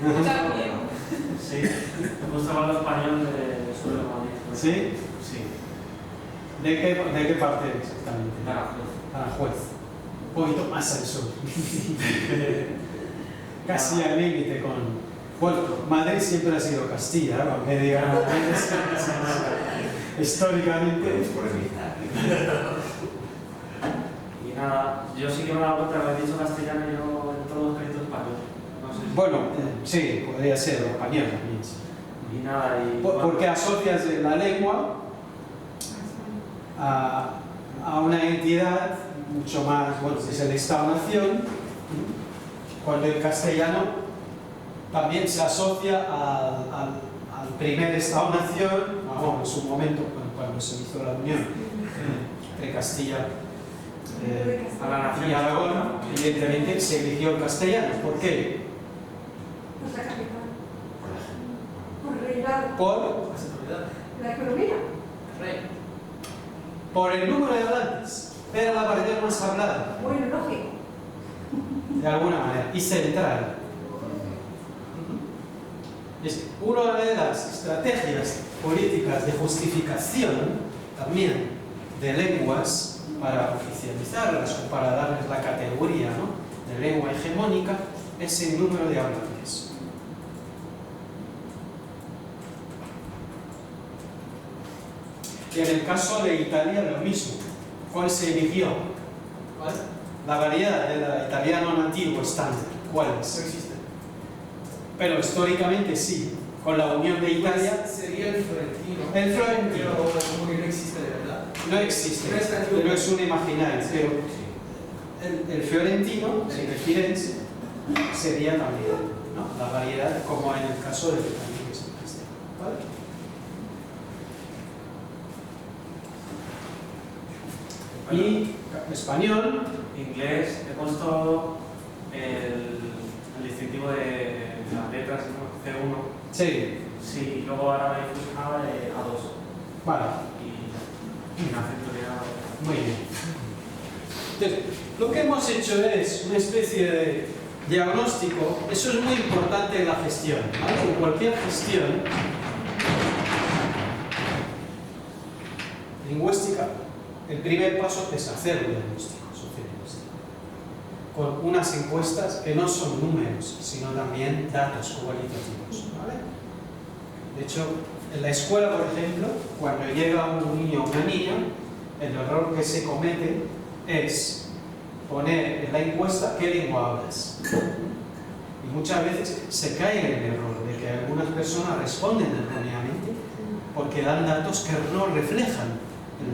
También. Sí, me gusta más el español de sur de Madrid. ¿Sí? Sí. ¿De qué parte exactamente? Badajoz. Aranjuez. Un poquito más al sur. Casi al límite con... Bueno, Madrid siempre ha sido Castilla, ¿no? Aunque digan históricamente. Y nada, yo sí que me he dado cuenta que habéis dicho castellano y yo en todos los créditos español. No sé si... Bueno, sí, podría ser español también. Sí. Y nada, y... Porque asocias la lengua a una entidad mucho más, bueno, es el Estado-Nación, cuando el castellano también se asocia al primer Estado-Nación, en su momento, cuando se hizo la unión entre Castilla a la nación y Aragón, evidentemente se eligió el castellano. ¿Por qué? Nuestra capital. Por reinar. Por La economía. Por el número de hablantes. Era la variedad más hablada, Muy lógico. de alguna manera, y central. Es una de las estrategias políticas de justificación también de lenguas para oficializarlas o para darles la categoría, ¿no?, de lengua hegemónica, es el número de hablantes. Y en el caso de Italia lo mismo. ¿Cuál se eligió? ¿Cuál? La variedad del italiano nativo estándar. ¿Cuál es? No existe. Pero históricamente sí. Con la unión de Italia Sería el florentino. El florentino. Pero como que no existe de verdad. no existe, No es nativo. pero es un imaginario. Pero el fiorentino, el de Firenze, sería también, ¿no?, la variedad, como en el caso del italiano que es el castellano. ¿Vale? Y español, Inglés, he puesto el distintivo de las letras, ¿no? C1. sí, Sí, y luego ahora he fusionado A2. vale, Y un acento de A. muy bien. Entonces, lo que hemos hecho es una especie de diagnóstico. Eso es muy importante en la gestión, ¿vale? En cualquier gestión lingüística, el primer paso es hacer un diagnóstico sociolingüístico con unas encuestas que no son números, sino también datos cualitativos, ¿vale? De hecho, en la escuela, por ejemplo, cuando llega un niño o una niña, el error que se comete es poner en la encuesta qué lengua hablas. Y muchas veces se cae en el error de que algunas personas responden erróneamente porque dan datos que no reflejan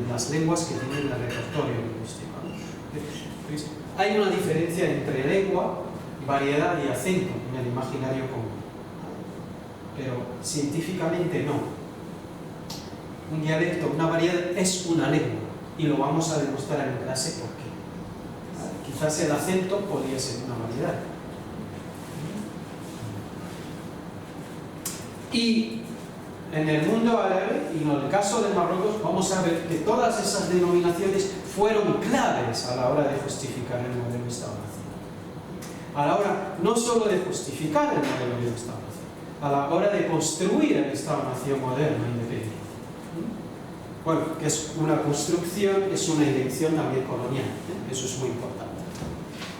las lenguas que tienen el repertorio lingüístico. Entonces, hay una diferencia entre lengua, variedad y acento en el imaginario común. Pero científicamente no. Un dialecto, una variedad es una lengua y lo vamos a demostrar en clase por qué. Quizás el acento podría ser una variedad. Y en el mundo árabe y en el caso de Marruecos vamos a ver que todas esas denominaciones fueron claves a la hora de justificar el modelo Estado-Nación. A la hora no solo de justificar el modelo de Estado-Nación, a la hora de construir el Estado-Nación moderno independiente. Bueno, que es una construcción, es una invención también colonial, ¿eh? Eso es muy importante.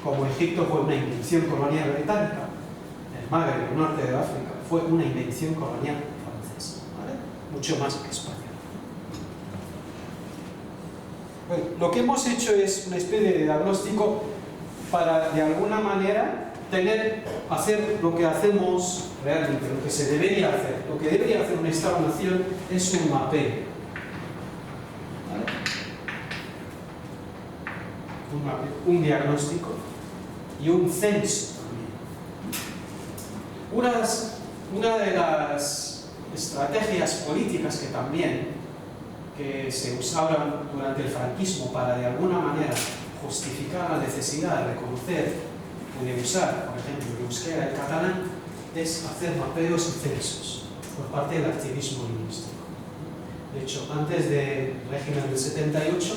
Como Egipto fue una invención colonial británica, el Magreb, el norte de África, fue una invención colonial francesa, ¿vale? Mucho más que España. Bueno, lo que hemos hecho es una especie de diagnóstico para, de alguna manera, hacer lo que hacemos realmente, lo que se debería hacer. Lo que debería hacer un Estado-Nación es un mapeo. Un diagnóstico y un censo también. Una de las estrategias políticas que se usaron durante el franquismo para de alguna manera justificar la necesidad de reconocer o de usar, por ejemplo, el euskera y el catalán, es hacer mapeos y censos por parte del activismo lingüístico. De hecho, antes del régimen del 78,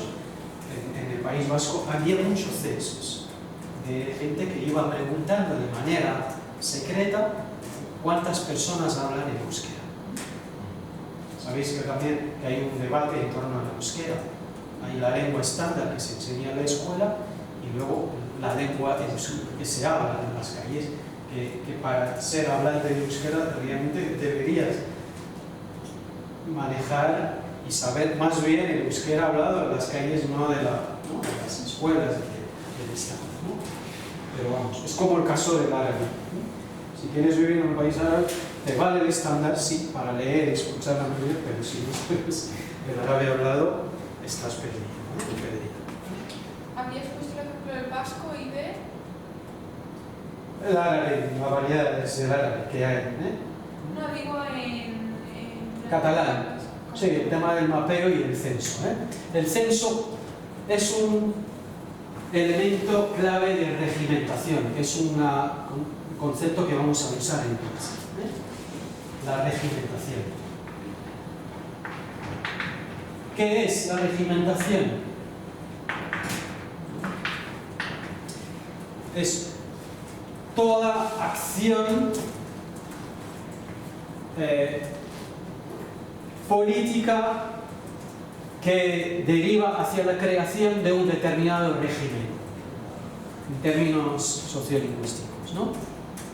en el País Vasco había muchos censos de gente que iba preguntando de manera secreta ¿cuántas personas hablan el euskera? Sabéis que también que hay un debate en torno al euskera. Hay la lengua estándar que se enseña en la escuela y luego la lengua que se habla en las calles, que para ser hablante de euskera realmente deberías manejar y saber más bien el euskera hablado en las calles, no de las escuelas del Estado, ¿no? Pero vamos, es como el caso del árabe, ¿no? Si quieres vivir en un país árabe, te vale el estándar, sí, para leer y escuchar la música, pero si no sabes el árabe hablado, estás perdido, ¿no? Perdido. ¿Habías puesto el ejemplo del vasco y de...? El árabe, la variedad es el árabe que hay, No, digo en catalán. Sí, el tema del mapeo y el censo. El censo es un elemento clave de regimentación, es un concepto que vamos a usar en clase. La regimentación. ¿Qué es la regimentación? Es toda acción política que deriva hacia la creación de un determinado régimen, en términos sociolingüísticos, ¿no?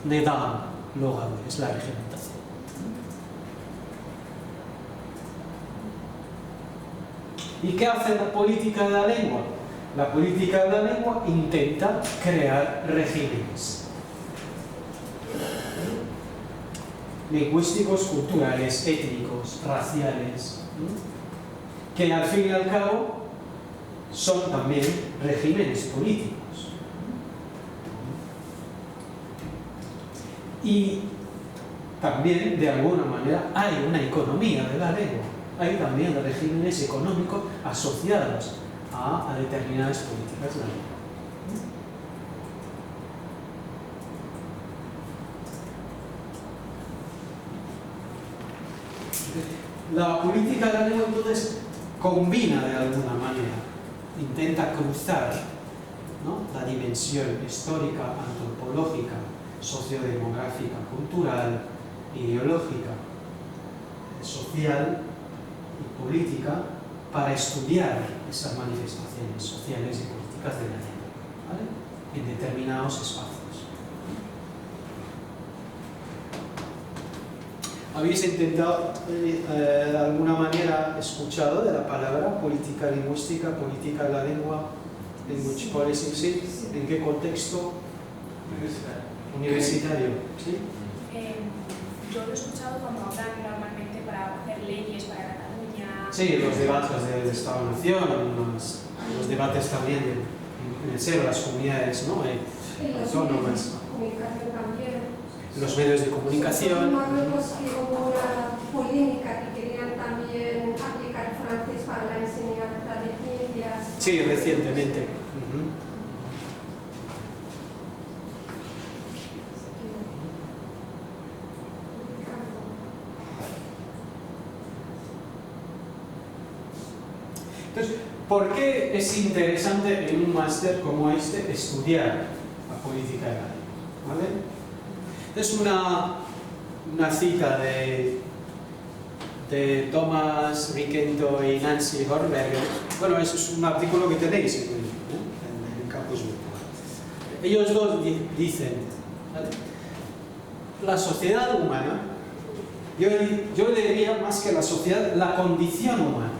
Nedam, logado, es la regimentación. ¿Y qué hace la política de la lengua? La política de la lengua intenta crear regímenes lingüísticos, culturales, étnicos, raciales, que al fin y al cabo son también regímenes políticos. Y también, de alguna manera, hay una economía de la lengua, hay también regímenes económicos asociados a determinadas políticas de la lengua. La política de la lengua entonces combina de alguna manera, intenta cruzar, ¿no?, la dimensión histórica, antropológica, sociodemográfica, cultural, ideológica, social y política para estudiar esas manifestaciones sociales y políticas de la lengua, ¿vale?, en determinados espacios. ¿Habéis intentado, de alguna manera, escuchado de la palabra política lingüística, política de la lengua, language policy, ¿sí? ¿En qué contexto? Universitario. ¿Sí? Yo lo he escuchado cuando hablan normalmente para hacer leyes para Cataluña. Sí, los debates del Estado-Nación, los debates también en el seno de las comunidades, ¿no?, autónomas. Comunicación también. Los medios de comunicación. Marruecos que hubo una polémica que querían también aplicar francés para la enseñanza de ciencias. Sí, recientemente. Entonces, ¿por qué es interesante en un máster como este estudiar la política de la lengua? ¿Vale? Es una cita de Thomas Riquento y Nancy Hornberger. Bueno, eso es un artículo que tenéis en Campus Virtual. Ellos dos dicen, ¿vale?, la sociedad humana, yo le diría más que la sociedad, la condición humana,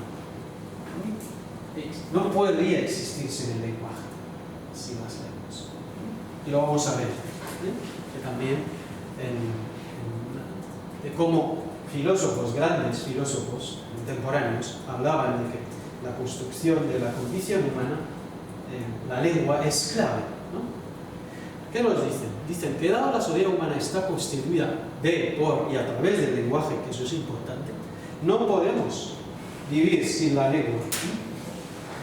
no podría existir sin el lenguaje, sin las lenguas. Y lo vamos a ver, que también de cómo filósofos, grandes filósofos contemporáneos, hablaban de que la construcción de la condición humana, la lengua es clave, ¿no? ¿Qué nos dicen? Dicen que dado la sociedad humana está constituida de, por y a través del lenguaje, que eso es importante, no podemos vivir sin la lengua.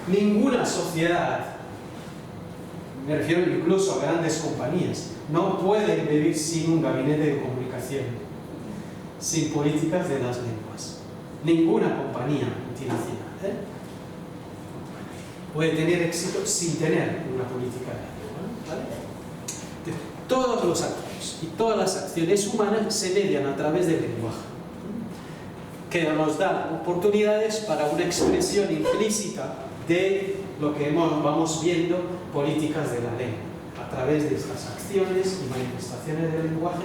Ninguna sociedad, me refiero incluso a grandes compañías, no pueden vivir sin un gabinete de comunicación, sin políticas de las lenguas. Ninguna compañía multinacional puede tener éxito sin tener una política de la lengua, ¿vale? Todos los actores, hechos y todas las acciones humanas se median a través del lenguaje, que nos da oportunidades para una expresión implícita de lo que vamos viendo, políticas de la lengua, a través de estas acciones y manifestaciones del lenguaje.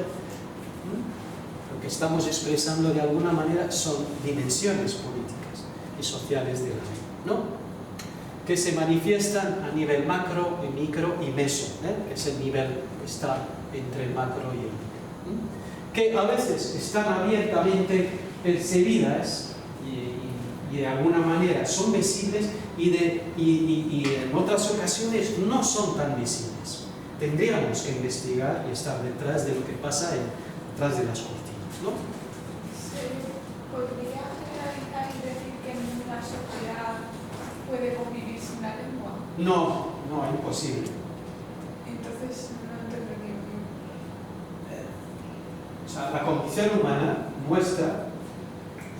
Lo que estamos expresando de alguna manera son dimensiones políticas y sociales de la lengua, ¿no? Que se manifiestan a nivel macro, micro y meso, que es el nivel que está entre el macro y el micro, que a veces están abiertamente percibidas y de alguna manera son visibles y en otras ocasiones no son tan visibles. Tendríamos que investigar y estar detrás de lo que pasa detrás de las cortinas, ¿no? ¿Se podría generalizar y decir que en una sociedad puede convivir sin la lengua? No, es imposible. Entonces no entendería bien. O sea, la condición humana nuestra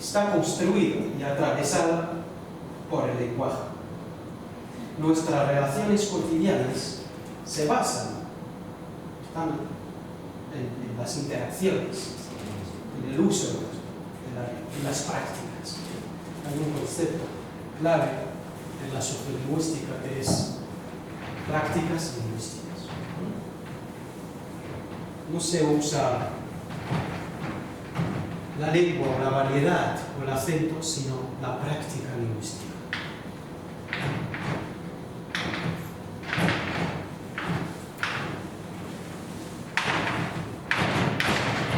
está construida y atravesada por el lenguaje. Nuestras relaciones cotidianas se basan en las interacciones, en el uso de las prácticas. Hay un concepto clave en la sociolingüística que es prácticas lingüísticas. No se usa la lengua o la variedad o el acento, sino la práctica lingüística.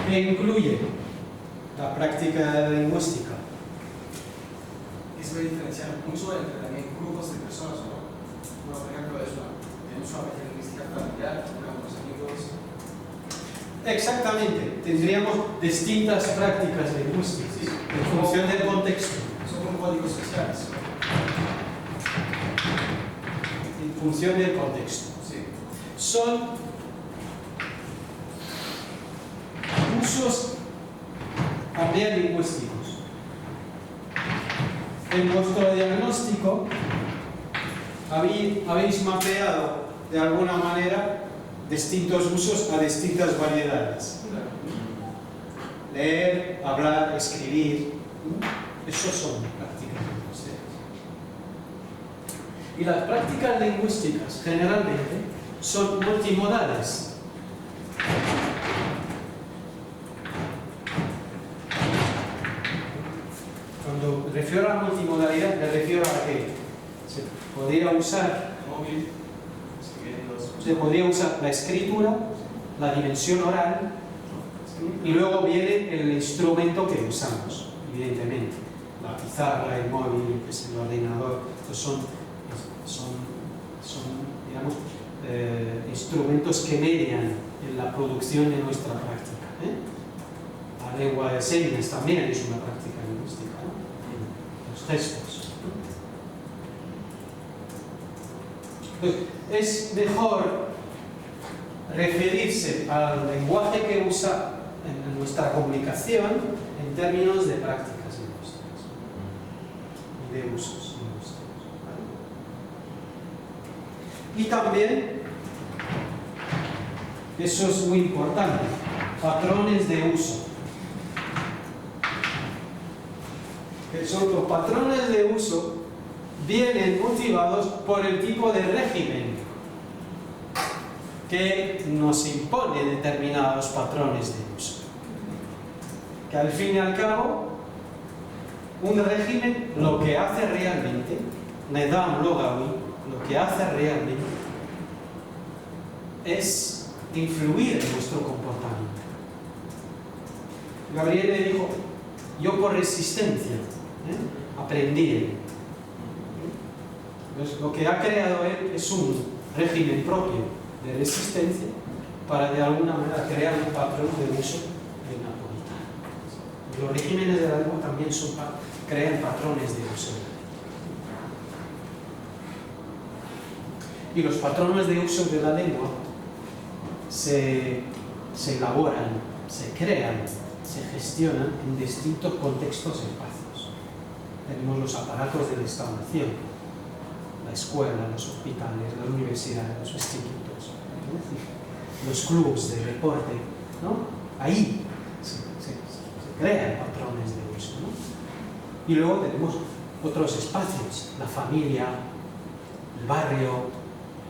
¿Qué incluye la práctica lingüística? Es muy diferenciar mucho entre también grupos de personas, ¿no? Bueno, por ejemplo, tenemos una práctica lingüística familiar, con unos amigos. Exactamente, tendríamos distintas prácticas lingüísticas en función del contexto. Son como códigos sociales. En función del contexto. Sí. Son usos también lingüísticos. En vuestro diagnóstico habéis mapeado de alguna manera distintos usos a distintas variedades. Leer, hablar, escribir, esos son prácticas lingüísticas. Y las prácticas lingüísticas generalmente son multimodales. Cuando refiero a la multimodalidad, me refiero a que se podría usar Móvil, se podría usar la escritura, la dimensión oral, y luego viene el instrumento que usamos, evidentemente. La pizarra, el móvil, el ordenador, estos son digamos, instrumentos que median en la producción de nuestra práctica. La lengua de señas también es una práctica lingüística, ¿no? Los gestos. Entonces, es mejor referirse al lenguaje que usa en nuestra comunicación en términos de prácticas lingüísticas y de usos lingüísticos, ¿vale? Y también, eso es muy importante, patrones de uso. Los patrones de uso vienen motivados por el tipo de régimen que nos impone determinados patrones de uso. Que al fin y al cabo, un régimen lo que hace realmente, Nedam Logawi, lo que hace realmente es influir en nuestro comportamiento. Gabriel le dijo, yo por resistencia aprendí. Entonces, lo que ha creado él es un régimen propio de resistencia para de alguna manera crear un patrón de uso del napolitano. Los regímenes de la lengua también crean patrones de uso. Y los patrones de uso de la lengua se elaboran, se crean, se gestionan en distintos contextos espacios. Tenemos los aparatos de la Estado-Nación, la escuela, los hospitales, las universidades, los institutos. los clubes de deporte, ¿no? Ahí se crean patrones de uso, ¿no? Y luego tenemos otros espacios, la familia, el barrio,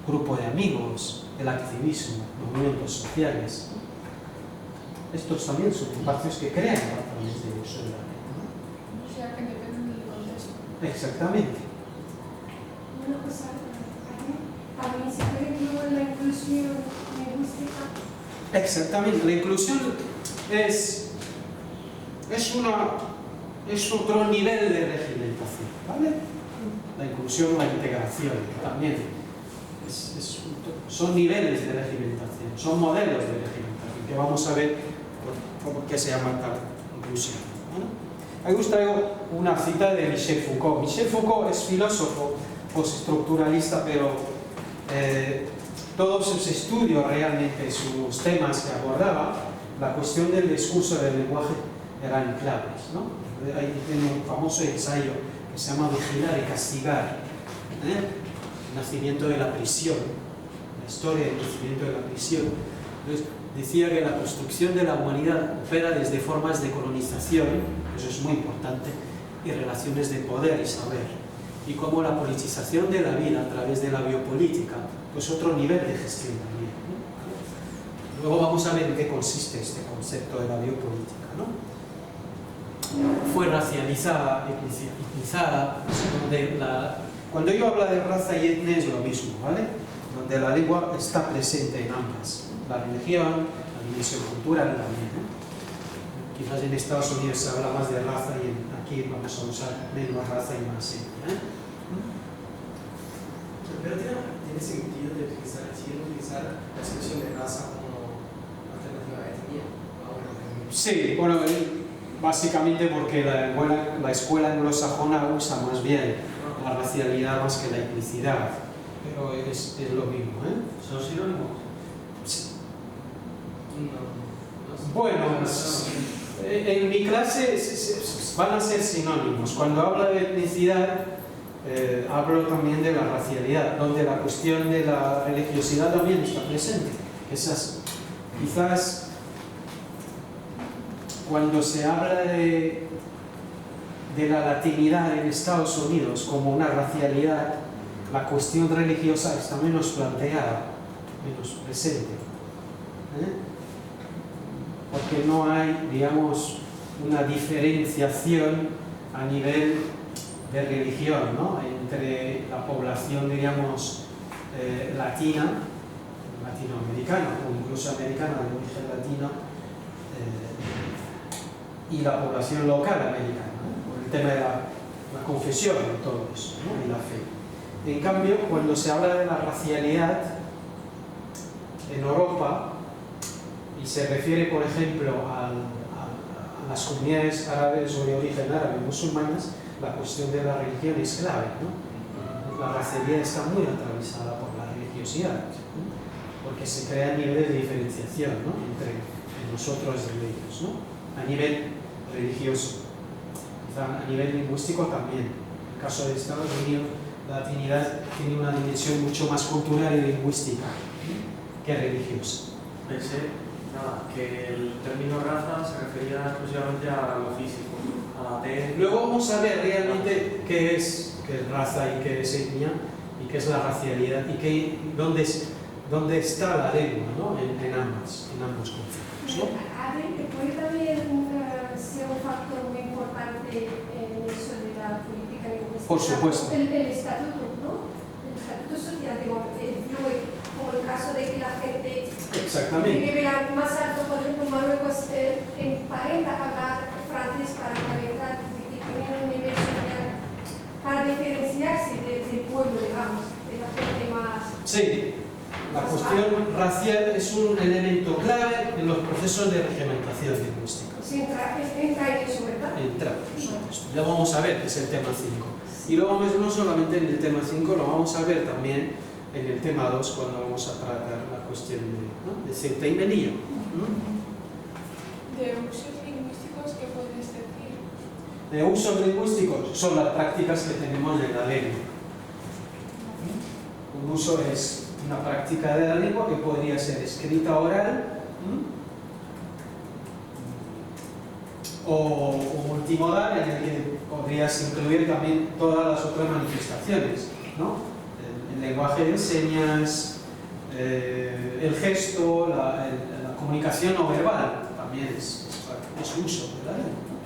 grupo de amigos, el activismo, movimientos sociales, ¿no? Estos también son espacios que crean patrones de uso de la ley, ¿no? O sea, que dependen del contexto. Exactamente. Una cosa, también se puede incluir la inclusión lingüística. Exactamente. La inclusión es otro nivel de regimentación, ¿vale? La inclusión o la integración también son niveles de regimentación, son modelos de regimentación que vamos a ver por qué se llama tal inclusión, ¿vale? Ahí os traigo una cita de Michel Foucault. Michel Foucault es filósofo postestructuralista, pero todos sus estudios realmente, sus temas que abordaba, la cuestión del discurso del lenguaje eran claves, ¿no? Ahí tiene un famoso ensayo que se llama Vigilar y Castigar, el nacimiento de la prisión, la historia del nacimiento de la prisión. Entonces, decía que la construcción de la humanidad opera desde formas de colonización, eso es muy importante, y relaciones de poder y saber, y como la politización de la vida a través de la biopolítica, pues otro nivel de gestión también, ¿no? Luego vamos a ver en qué consiste este concepto de la biopolítica, ¿no? Fue racializada, etnicizada, cuando yo hablo de raza y etnia es lo mismo, ¿vale? Donde la lengua está presente en ambas, la religión, la dimensión cultural también, ¿no? Quizás en Estados Unidos se habla más de raza y aquí vamos a usar menos raza y más etnia, ¿eh? Pero tiene sentido de utilizar la expresión de raza como alternativa a etnia. Sí, bueno, básicamente porque la escuela anglosajona usa más bien la racialidad más que la etnicidad, pero es lo mismo, ¿eh? ¿Son sinónimos? Sí. No. Bueno, en mi clase van a ser sinónimos. Cuando hablo de etnicidad, hablo también de la racialidad, donde la cuestión de la religiosidad también está presente. Quizás cuando se habla de la latinidad en Estados Unidos como una racialidad, la cuestión religiosa está menos planteada, menos presente, porque no hay, digamos, una diferenciación a nivel de religión, ¿no? Entre la población, diríamos, latinoamericana o incluso americana de origen latino y la población local americana, ¿no? Por el tema de la confesión y todo eso, ¿no? Y la fe. En cambio, cuando se habla de la racialidad en Europa y se refiere, por ejemplo, a las comunidades árabes o de origen árabe musulmanas, la cuestión de la religión es clave, ¿no? La racialidad está muy atravesada por la religiosidad, ¿no? Porque se crean niveles de diferenciación, ¿no? Entre nosotros y ellos, ¿no? A nivel religioso, quizá a nivel lingüístico también. En el caso de Estados Unidos, la latinidad tiene una dimensión mucho más cultural y lingüística, ¿no? Que religiosa. Pensé que el término raza se refería exclusivamente a lo físico, a la técnica. Luego vamos a ver realmente qué es raza y qué es etnia y qué es la racialidad y dónde está la lengua, ¿no? en ambos conceptos, ¿no? Que puede también ser un factor muy importante en eso de la política lingüística. Por supuesto. El estatuto, ¿no? El estatuto social, como el caso de que la gente Exactamente. que vea más alto, por ejemplo, Marruecos emparenta hablar francés para calentar, que tienen un nivel social para diferenciarse del pueblo, digamos, de la gente más... Sí, la cuestión racial es un elemento clave en los procesos de regimentación lingüística. Sí, entra en eso, ¿verdad? Entra, por supuesto. Ya vamos a ver que es el tema 5. Y luego no solamente en el tema 5, lo vamos a ver también en el tema 2 cuando vamos a tratar la cuestión de cierta y menillo. De usos lingüísticos, ¿qué puedes decir? De usos lingüísticos son las prácticas que tenemos en la lengua. Un uso es una práctica de la lengua que podría ser escrita oral, o multimodal, en el que podrías incluir también todas las otras manifestaciones, ¿no? El lenguaje de señas, el gesto, la comunicación no verbal, también es uso de la lengua, ¿no?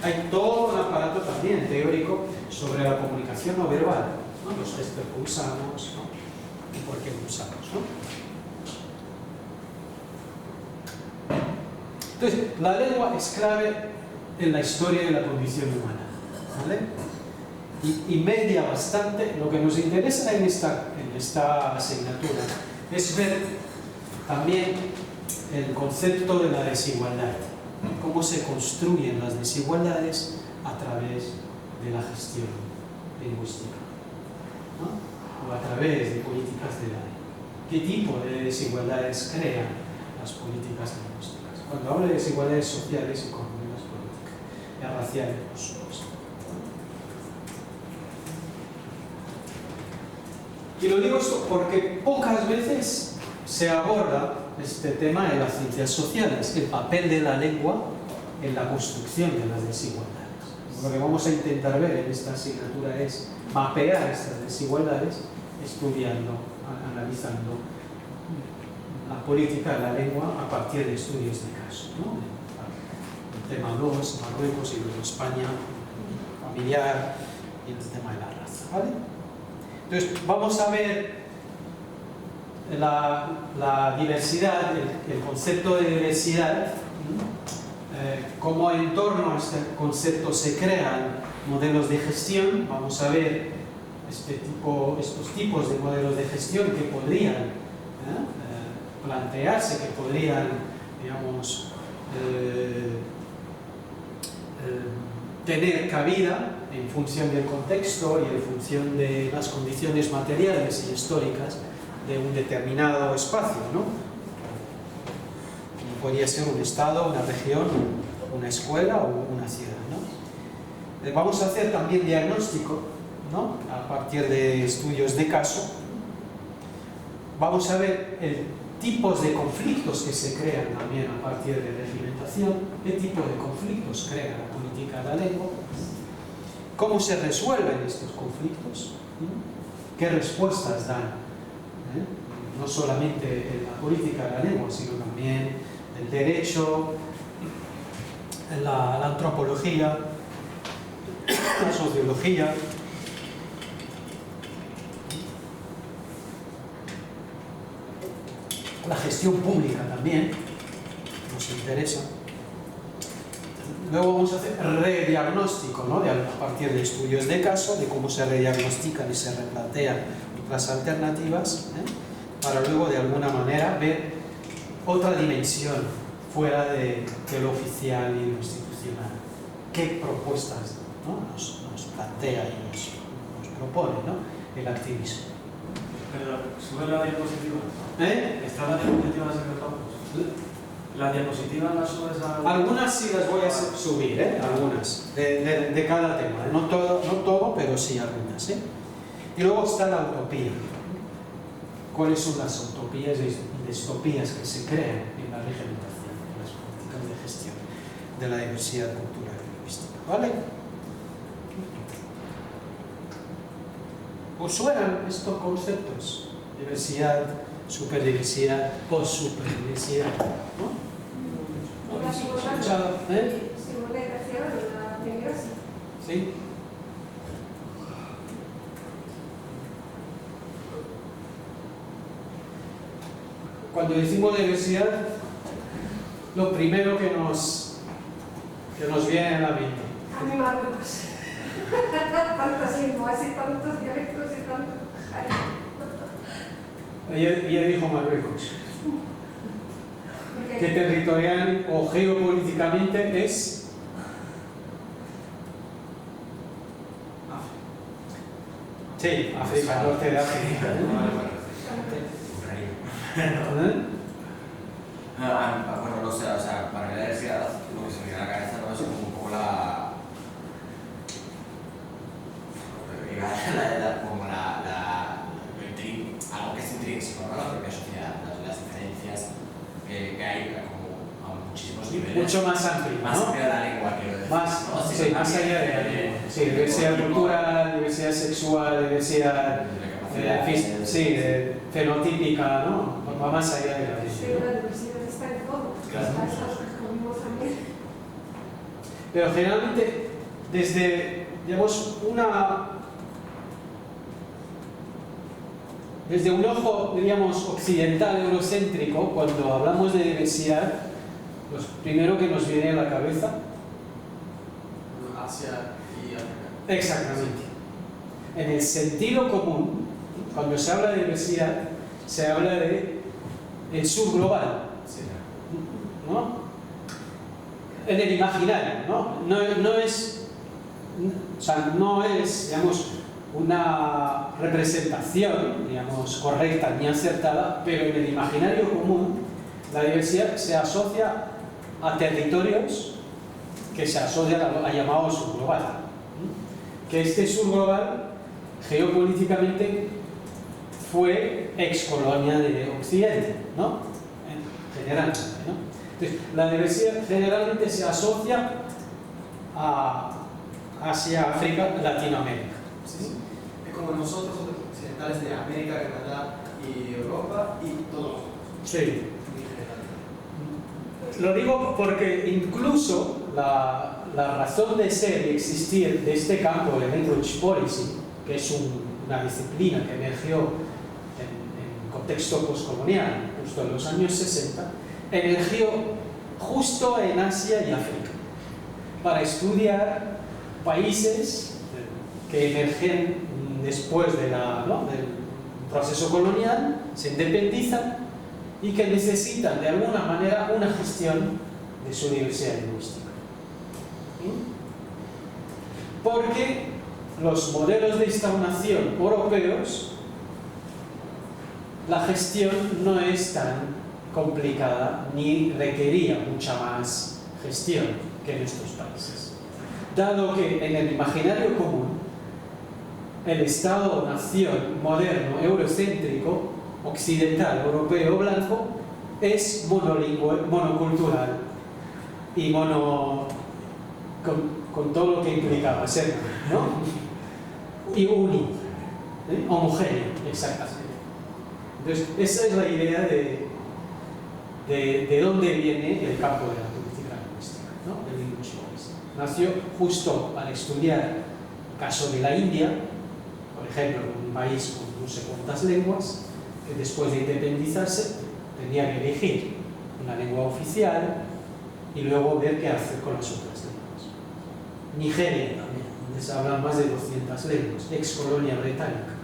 Hay todo un aparato también teórico sobre la comunicación no verbal, ¿no? Los gestos que usamos, ¿no? Y por qué lo usamos, ¿no? Entonces, la lengua es clave en la historia de la condición humana, ¿vale? Y media bastante. Lo que nos interesa en esta asignatura es ver también el concepto de la desigualdad, cómo se construyen las desigualdades a través de la gestión lingüística, ¿no? O a través de políticas de la ley. ¿Qué tipo de desigualdades crean las políticas lingüísticas? Cuando hablo de desigualdades sociales, económicas, políticas, y raciales, por supuesto. Y lo digo esto porque pocas veces se aborda este tema de las ciencias sociales, el papel de la lengua en la construcción de las desigualdades. Lo que vamos a intentar ver en esta asignatura es mapear estas desigualdades estudiando, analizando la política de la lengua a partir de estudios de caso, ¿no? El tema 2, Marruecos, y luego España, familiar, y el tema de la raza, ¿vale? Entonces, vamos a ver la diversidad, el concepto de diversidad, cómo en torno a este concepto se crean modelos de gestión. Vamos a ver estos tipos de modelos de gestión que podrían plantearse, que podrían, digamos, tener cabida en función del contexto y en función de las condiciones materiales y históricas de un determinado espacio, ¿no? Como podría ser un estado, una región, una escuela o una ciudad, ¿no? Vamos a hacer también diagnóstico, ¿no? A partir de estudios de caso. Vamos a ver tipos de conflictos que se crean también a partir de regimentación, qué tipo de conflictos crea la política de la lengua, cómo se resuelven estos conflictos, qué respuestas dan, no solamente en la política de la lengua, sino también el derecho, la antropología, la sociología. La gestión pública también nos interesa. Luego vamos a hacer rediagnóstico, ¿no? A partir de estudios de caso, de cómo se rediagnostican y se replantean otras alternativas, para luego de alguna manera ver otra dimensión fuera de lo oficial y lo institucional. ¿Qué propuestas, ¿no? nos plantea y nos propone, ¿no? El activismo? Pero sube la diapositiva. ¿Está la diapositiva en el campus? ¿La diapositiva la subes a...? Algunas sí las voy a subir, algunas, de cada tema. No todo, pero sí algunas. Y luego está la utopía. ¿Cuáles son las utopías y distopías que se crean en la reglamentación, en las políticas de gestión de la diversidad cultural y lingüística? ¿Vale? ¿Os suenan estos conceptos? Diversidad, superdiversidad, post-superdiversidad, ¿no? La escuchado? simulación, la primera sí. ¿Sí? Cuando decimos diversidad, lo primero que nos viene a la mente. A mí Marruecos. Tantas lenguas y tantos dialectos y tantos... Ella dijo Marruecos. Que territorial o geopolíticamente es sí, África, norte de África. Bueno, no sé, o sea, para mí la diversidad, lo que se me viene a la cabeza no es como un poco como algo niveles. mucho más amplio, Más ¿no? allá de la lengua, quiero decir. Más, ¿no? sí, más allá de la lengua. Sí, diversidad cultural, diversidad sexual, diversidad sí, fenotípica, ¿no? Va más allá de la Sí, lengua. la diversidad está en todo. Claro. Está en lo que comimos también. Pero generalmente, desde, digamos, desde un ojo, diríamos, occidental, eurocéntrico, cuando hablamos de diversidad, lo primero que nos viene a la cabeza. Asia y África. Exactamente. En el sentido común, cuando se habla de diversidad, se habla de el sur global, Sí. ¿no? En el imaginario, ¿no? No es, digamos, una representación, digamos, correcta ni acertada, pero en el imaginario común la diversidad se asocia a territorios que se asocian a llamado sur global. Que este sur global geopolíticamente fue ex colonia de Occidente, ¿no? Generalmente, ¿no? Entonces, la diversidad generalmente se asocia a Asia, África, Latinoamérica. Sí, sí. Es como nosotros, occidentales de América, Canadá y Europa y todos los otros. Sí. En general. Lo digo porque incluso la razón de ser y existir de este campo de Language Policy, que es una disciplina que emergió en contexto postcolonial, justo en los años 60, emergió justo en Asia y África, para estudiar países que emergen después del proceso colonial, se independizan y que necesitan de alguna manera una gestión de su diversidad lingüística. Porque los modelos de Estado-nación europeos, la gestión no es tan complicada ni requería mucha más gestión que en estos países. Dado que en el imaginario común el Estado-nación moderno, eurocéntrico, occidental, europeo, blanco, es monolingüe, monocultural y con todo lo que implicaba ser, ¿no? Y único, homogéneo, exactamente. Entonces, esa es la idea de dónde viene el campo de la política lingüística, ¿no? El Language Policy. Nació justo al estudiar el caso de la India, por ejemplo, un país con no sé cuántas lenguas, que después de independizarse tenía que elegir una lengua oficial y luego ver qué hacer con las otras lenguas. Nigeria también, donde se hablan más de 200 lenguas, ex colonia británica.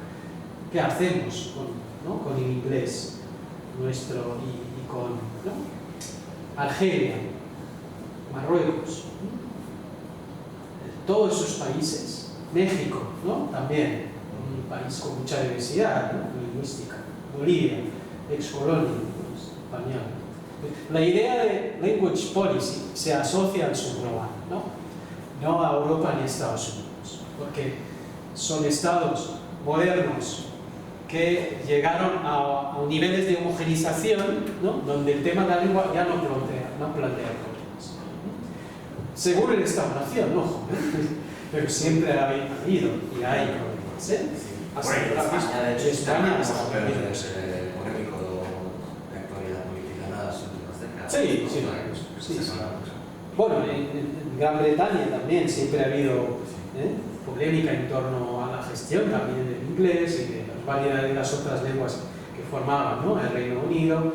¿Qué hacemos con el inglés nuestro y con Argelia, Marruecos? Todos esos países, México, ¿no? También, un país con mucha diversidad, ¿no? Lingüística, Bolivia, ex colonia española. La idea de Language Policy se asocia al sur global, no a Europa ni a Estados Unidos, porque son estados modernos que llegaron a niveles de homogenización, ¿no? Donde el tema de la lengua ya no plantea problemas. Según el Estado-nación, ojo, pero siempre ha habido y hay problemas, ¿eh? Hasta España, de hecho, España está hasta pero es polémico de actualidad política en las últimas décadas. Sí, sí. Bueno, en Gran Bretaña también siempre ha habido polémica en torno a la gestión también del inglés y de las variedades de las otras lenguas que formaban, ¿no? El Reino Unido,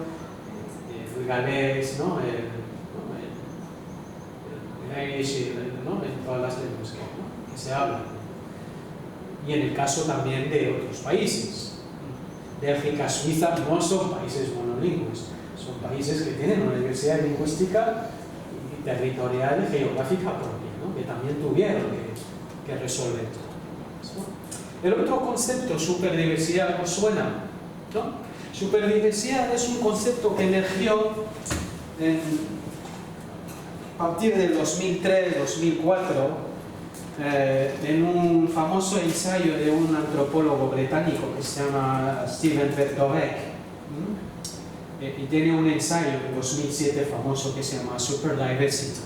el galés, ¿no? El Irish, ¿no? En todas las lenguas que se hablan. Y en el caso también de otros países. Bélgica, Suiza no son países monolingües, son países que tienen una diversidad lingüística y territorial y geográfica propia, ¿no? Que también tuvieron que resolver todo. El otro concepto, superdiversidad, ¿os suena? ¿No? Superdiversidad es un concepto que emergió a partir del 2003-2004 en un famoso ensayo de un antropólogo británico que se llama Stephen Vertovec. y tiene un ensayo de 2007 famoso que se llama Super Diversity.